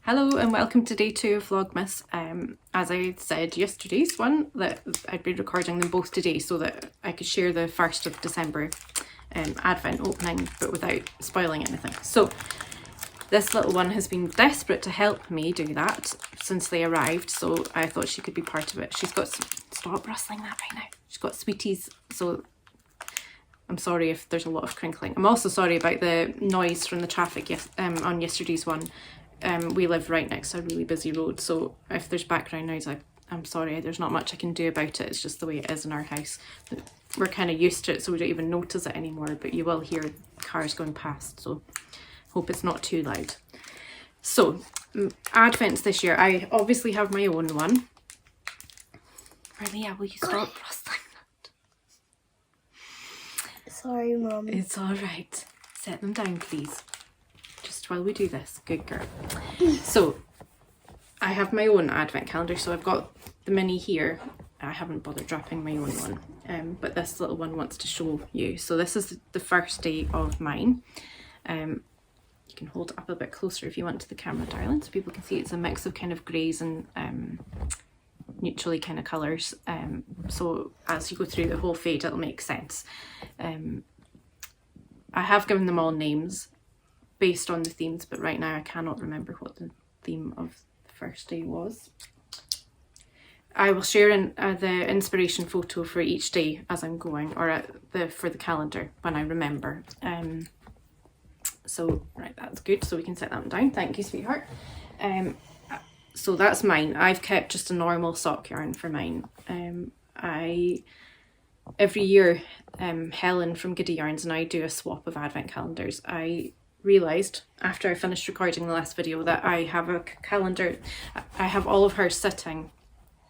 Hello and welcome to day 2 of Vlogmas. As I said yesterday's one, that I'd be recording them both today so that I could share the 1st of December Advent opening but without spoiling anything. So this little one has been desperate to help me do that since they arrived, so I thought she could be part of it. She's got some, stop rustling that right now. She's got sweeties, so I'm sorry if there's a lot of crinkling. I'm also sorry about the noise from the traffic on yesterday's one. We live right next to a really busy road, so if there's background noise, I'm sorry, there's not much I can do about it. It's just the way it is in our house. We're kind of used to it, so we don't even notice it anymore, but you will hear cars going past, so hope it's not too loud. So, Advents this year, I obviously have my own one. Maria, will you stop rustling that? Sorry, Mum. It's alright. Set them down, please. While we do this. Good girl. So I have my own advent calendar, so I've got the mini here. I haven't bothered wrapping my own one, but this little one wants to show you. So this is the first day of mine. You can hold it up a bit closer if you want to the camera, darling, so people can see it's a mix of kind of greys and neutrally kind of colours, so as you go through the whole fade it'll make sense. I have given them all names based on the themes, but right now I cannot remember what the theme of the first day was. I will share the inspiration photo for each day as I'm going, or for the calendar when I remember. So right, that's good, so we can set that one down. Thank you, sweetheart. So that's mine. I've kept just a normal sock yarn for mine. Every year Helen from Giddy Yarns and I do a swap of advent calendars. I realised after I finished recording the last video that I have a calendar, I have all of hers sitting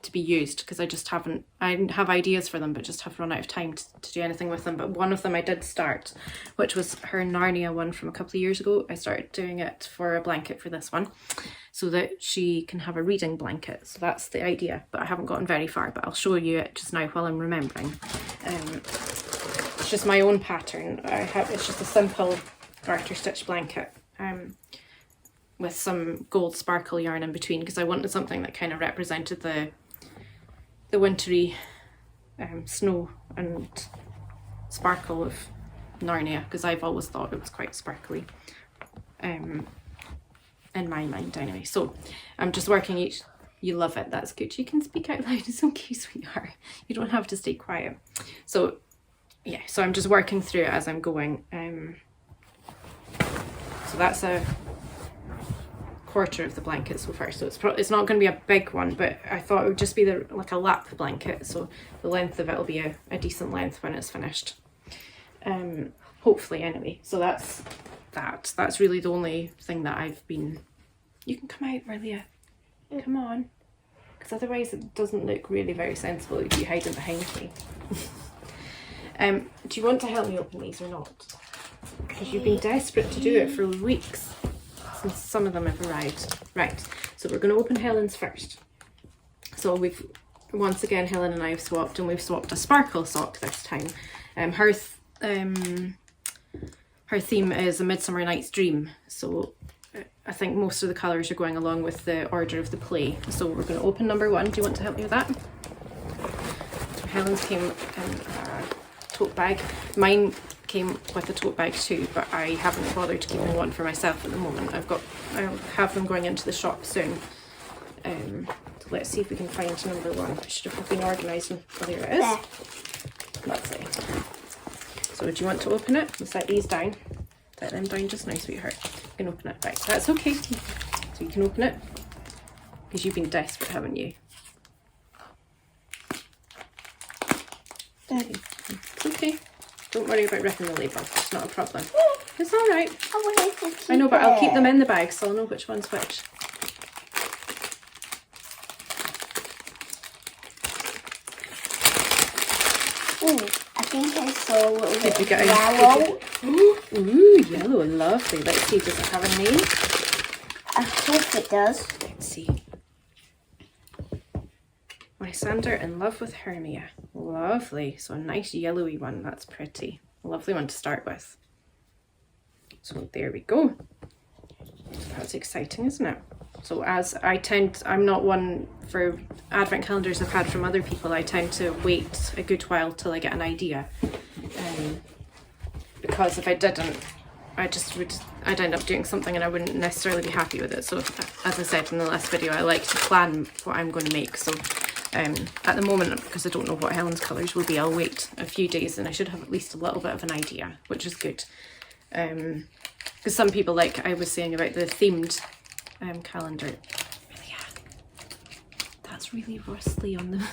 to be used because I didn't have ideas for them but just have run out of time to do anything with them. But one of them I did start, which was her Narnia one from a couple of years ago. I started doing it for a blanket for this one so that she can have a reading blanket. So that's the idea, but I haven't gotten very far, but I'll show you it just now while I'm remembering. It's just my own pattern. It's just a simple garter stitch blanket with some gold sparkle yarn in between because I wanted something that kind of represented the wintry snow and sparkle of Narnia, because I've always thought it was quite sparkly in my mind anyway. So I'm just working each. You love it, that's good. You can speak out loud, it's okay, sweetheart. You don't have to stay quiet. So yeah, so I'm just working through it as I'm going. So that's a quarter of the blanket so far, so it's not going to be a big one, but I thought it would just be like a lap blanket, so the length of it will be a decent length when it's finished, hopefully anyway. So that's really the only thing that I've been. You can come out, Maria, come on, because otherwise it doesn't look really very sensible if you hide it behind me. Do you want to help me open these or not? Because you've been desperate to do it for weeks since some of them have arrived. Right, so we're going to open Helen's first. So we've, once again, Helen and I have swapped, and we've swapped a sparkle sock this time. Her theme is A Midsummer Night's Dream, so I think most of the colours are going along with the order of the play. So we're going to open number 1. Do you want to help me with that? So Helen's came in a tote bag. Mine came with a tote bag too, but I haven't bothered to keep one for myself at the moment. I'll have them going into the shop soon. So let's see if we can find number 1. I should have been organising. Oh, there it is. Lovely. So do you want to open it? We'll set these down. Set them down just now, sweetheart. You can open it. Right, that's okay. So you can open it because you've been desperate, haven't you? It's okay. Don't worry about ripping the label, it's not a problem. It's alright. I know, but I'll keep them in the bag so I'll know which one's which. Ooh, I think I saw a little bit of yellow. Ooh, yellow, lovely. Let's see, does it have a name? I hope it does. Let's see. Lysander in Love with Hermia. Lovely. So a nice yellowy one. That's pretty. A lovely one to start with. So there we go. That's exciting, isn't it? So I'm not one for advent calendars I've had from other people. I tend to wait a good while till I get an idea. Because if I didn't, I'd end up doing something and I wouldn't necessarily be happy with it. So as I said in the last video, I like to plan what I'm going to make. So at the moment, because I don't know what Helen's colours will be, I'll wait a few days and I should have at least a little bit of an idea, which is good. Because some people, like I was saying about the themed calendar, yeah, that's really rustly on the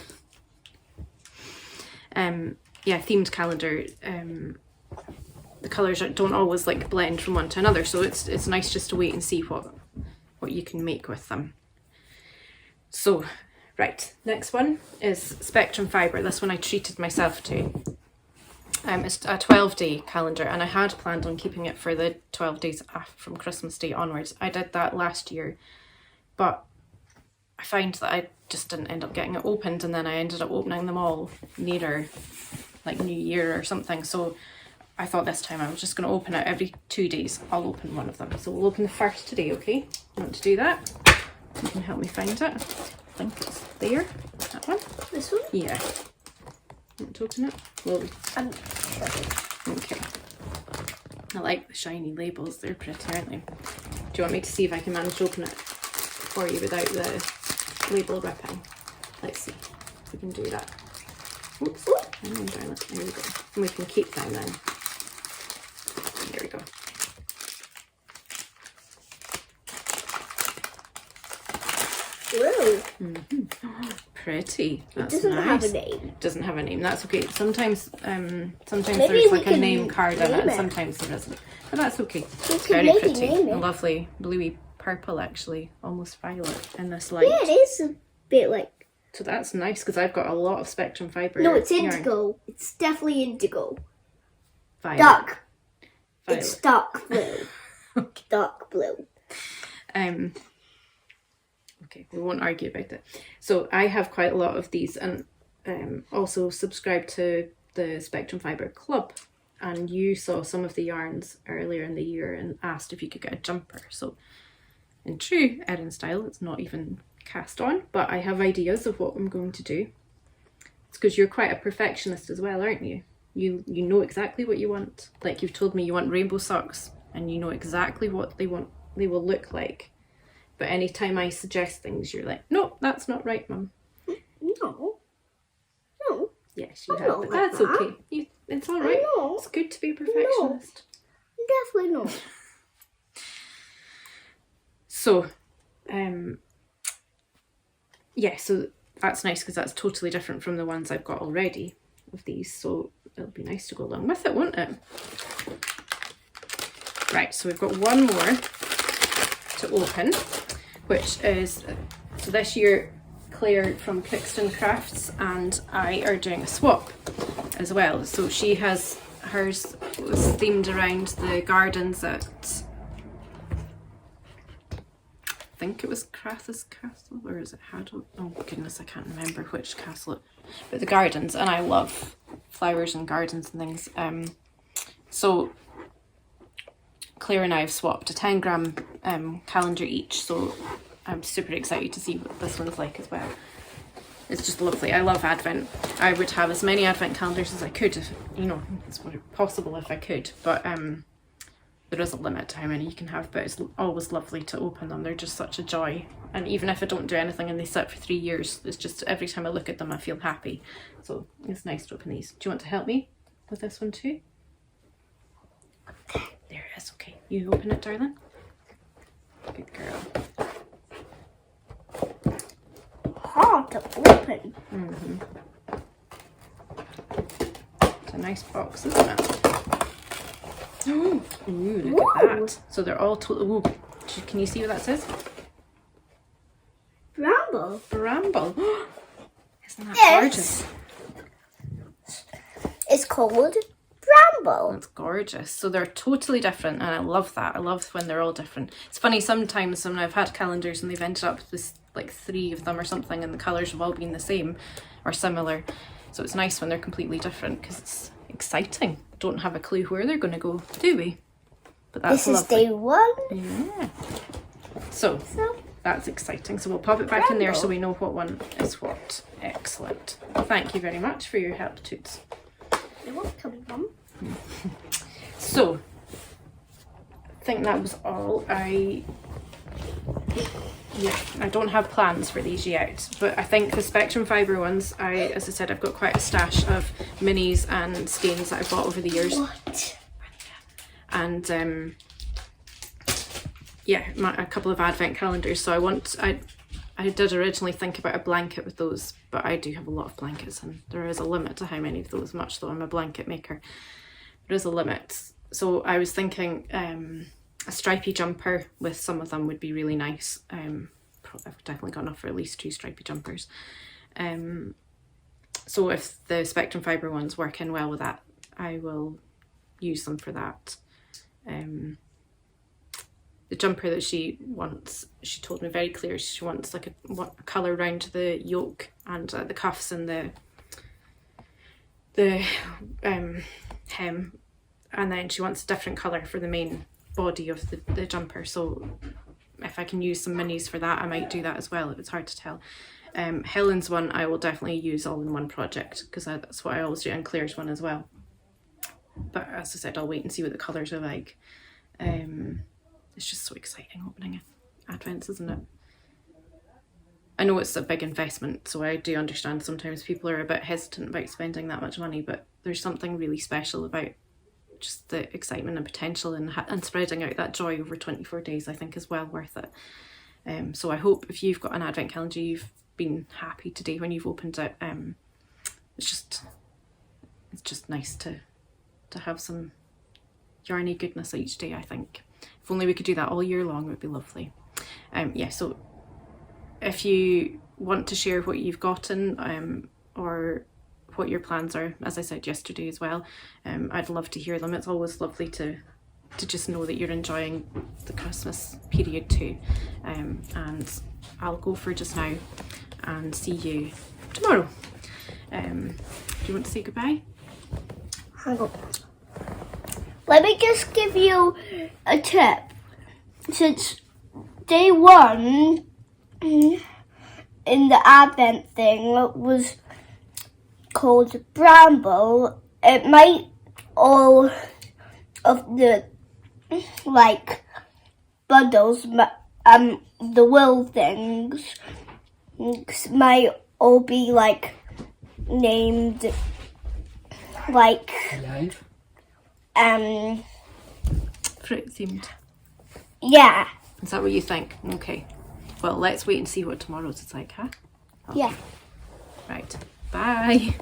yeah, themed calendar, the colours don't always like blend from one to another, so it's nice just to wait and see what you can make with them. So right, next one is Spectrum Fibre. This one I treated myself to. It's a 12-day calendar, and I had planned on keeping it for the 12 days from Christmas Day onwards. I did that last year, but I find that I just didn't end up getting it opened, and then I ended up opening them all nearer like New Year or something. So I thought this time I was just going to open it every 2 days. I'll open one of them. So we'll open the first today, okay? You want to do that? You can help me find it. I think it's there. That one? This one? Yeah. You want to open it? Well, Sure. okay. I like the shiny labels. They're pretty, aren't they? Do you want me to see if I can manage to open it for you without the label ripping? Let's see if we can do that. Oops. Hang on, darling. There we go. And we can keep them then. There we go. Whoa. Pretty. That's It doesn't nice. have a name. It doesn't have a name. That's okay. Sometimes Maybe there's we like a can name card in it, name and it. sometimes there isn't. But that's okay. We It's can very maybe pretty. name it. A lovely bluey purple, actually, almost violet in this light. Yeah, it is a bit like... So that's nice because I've got a lot of Spectrum Fibre. No, it's yarn. indigo. It's definitely indigo. Violet. Dark. Violet. It's dark blue. Okay. Dark blue. Okay, we won't argue about it. So I have quite a lot of these, and also subscribe to the Spectrum Fibre Club, and you saw some of the yarns earlier in the year and asked if you could get a jumper. So in true Erin style, it's not even cast on, but I have ideas of what I'm going to do. It's because you're quite a perfectionist as well, aren't you? You know exactly what you want. Like you've told me you want rainbow socks, and you know exactly what they will look like. But anytime I suggest things, you're like, no, that's not right, Mum. No. No. Yes, you I have, don't but like that's that. okay. It's all right. know. It's good to be a perfectionist. Definitely not. So, yeah, so that's nice because that's totally different from the ones I've got already of these. So it'll be nice to go along with it, won't it? Right, so we've got one more to open, which is, so this year Claire from Cookson Crafts and I are doing a swap as well. So she has, hers was themed around the gardens at, I think it was Crath's Castle, or is it Haddle? Oh goodness, I can't remember which castle, but the gardens, and I love flowers and gardens and things. So Claire and I have swapped a 10 gram calendar each, so I'm super excited to see what this one's like as well. It's just lovely. I love Advent. I would have as many Advent calendars as I could, if, you know, it's possible if I could, but there is a limit to how many you can have, but it's always lovely to open them. They're just such a joy, and even if I don't do anything and they sit for 3 years, it's just every time I look at them I feel happy. So it's nice to open these. Do you want to help me with this one too? There it is. Okay, you open it, darling. Good girl. Hard to open. It's a nice box, isn't it? Ooh, look at that. So they're all ooh, can you see what that says? Bramble. Bramble. Isn't that Yes. gorgeous? It's called Bramble. That's gorgeous. So they're totally different, and I love that. I love when they're all different. It's funny sometimes when I've had calendars and they've ended up with like 3 of them or something, and the colours have all been the same or similar. So it's nice when they're completely different because it's exciting. Don't have a clue where they're going to go, do we? But that's This is lovely. day 1. Yeah. So that's exciting. So we'll pop it back in there so we know what one is what. Excellent. Thank you very much for your help, Toots. You're welcome, Mum. So, I think that was all. I don't have plans for these yet, but I think the Spectrum Fibre ones, as I said, I've got quite a stash of minis and skeins that I've bought over the years. What? And yeah, a couple of advent calendars. So I did originally think about a blanket with those, but I do have a lot of blankets and there is a limit to how many of those, much though I'm a blanket maker. There is a limit. So I was thinking a stripy jumper with some of them would be really nice. I've definitely got enough for at least 2 stripy jumpers. So if the Spectrum Fibre ones work in well with that, I will use them for that. The jumper that she wants, she told me very clear, she wants like a colour around the yoke and the cuffs and the hem, and then she wants a different colour for the main body of the jumper. So if I can use some minis for that, I might do that as well. It's hard to tell. Helen's one I will definitely use all in one project because that's what I always do, and Claire's one as well. But as I said, I'll wait and see what the colours are like. It's just so exciting opening Advents, isn't it? I know it's a big investment, so I do understand sometimes people are a bit hesitant about spending that much money, but there's something really special about just the excitement and potential and spreading out that joy over 24 days, I think is well worth it. So I hope if you've got an advent calendar, you've been happy today when you've opened it. It's just nice to have some yarny goodness each day, I think. If only we could do that all year long, it would be lovely. Yeah, so if you want to share what you've gotten or what your plans are, as I said yesterday as well, I'd love to hear them. It's always lovely to just know that you're enjoying the Christmas period too. And I'll go for just now and see you tomorrow. Do you want to say goodbye? Hang on. Let me just give you a tip. Since day 1 in the Advent thing was called Bramble, it might all of the like bundles the wool things might all be like named like fruit themed. Yeah. Is that what you think? Okay. Well, let's wait and see what tomorrow's is like, huh? Okay. Yeah. Right. Bye.